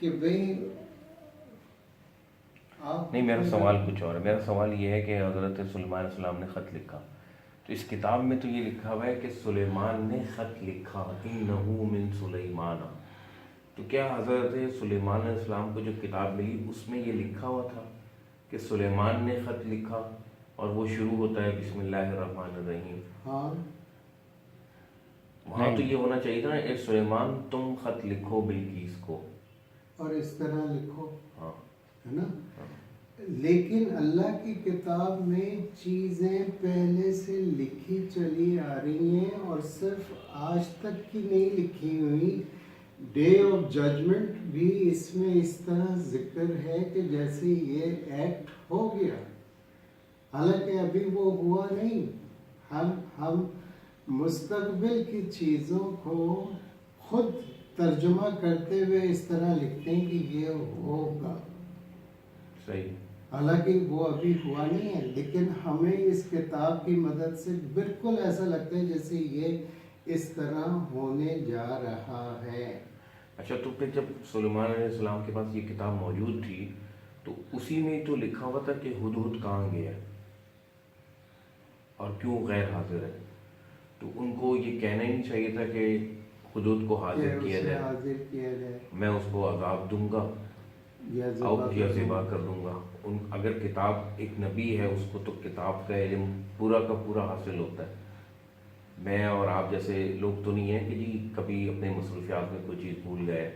کہ بھئی آپ نہیں، میرا سوال کچھ اور ہے. میرا سوال یہ ہے کہ حضرت سلیمان علیہ السلام نے خط لکھا، تو اس کتاب میں تو یہ لکھا ہوا ہے کہ سلیمان نے خط لکھا، انہو من سلیمان. تو کیا حضرت سلیمان علیہ السلام کو جو کتاب ملی اس میں یہ لکھا ہوا تھا کہ سلیمان نے خط لکھا اور وہ شروع ہوتا ہے بسم اللہ الرحمن الرحیم؟ ہاں وہاں تو یہ ہونا چاہیے تھا نا، اے سلیمان تم خط لکھو بلقیس کو، اور اس طرح لکھو، ہاں ہے نا. لیکن اللہ کی کتاب میں چیزیں پہلے سے لکھی چلی آ رہی ہیں اور صرف آج تک کی نہیں لکھی ہوئی. ڈے آف ججمنٹ بھی اس میں اس طرح ذکر ہے کہ جیسے یہ ایکٹ ہو گیا، حالانکہ ابھی وہ ہوا نہیں. ہم مستقبل کی چیزوں کو خود ترجمہ کرتے ہوئے اس طرح لکھتے ہیں کہ یہ ہوگا، صحیح. حالانکہ وہ ابھی ہوا نہیں ہے. لیکن ہمیں اس کتاب کی مدد سے بالکل ایسا لگتا ہے جیسے یہ اس طرح ہونے جا رہا ہے. اچھا، تو پھر جب سلیمان علیہ السلام کے پاس یہ کتاب موجود تھی تو اسی میں تو لکھا ہوا تھا کہ ہدہد کہاں گیا اور کیوں غیر حاضر ہے، تو ان کو یہ کہنا ہی نہیں چاہیے تھا کہ ہدہد کو حاضر کیا اسے جائے، حاضر کیا جائے میں اس کو عذاب دوں گا یا یا ذبح کر دوں گا. اگر کتاب ایک نبی ہے اس کو تو کتاب کا علم پورا کا پورا حاصل ہوتا ہے. میں اور آپ جیسے لوگ تو نہیں ہیں کہ جی کبھی اپنے مصروفیات میں کوئی چیز بھول گئے،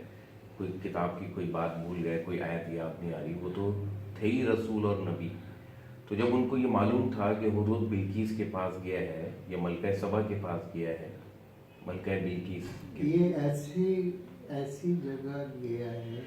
کوئی کتاب کی کوئی بات بھول گئے، کوئی آیت یاد نہیں آ رہی. وہ تو تھے ہی رسول اور نبی. تو جب ان کو یہ معلوم تھا کہ ہدہد بلقیس کے پاس گیا ہے یا ملکہ سبا کے پاس گیا ہے، ملکہ بلقیس یہ ایسی جگہ گیا ہے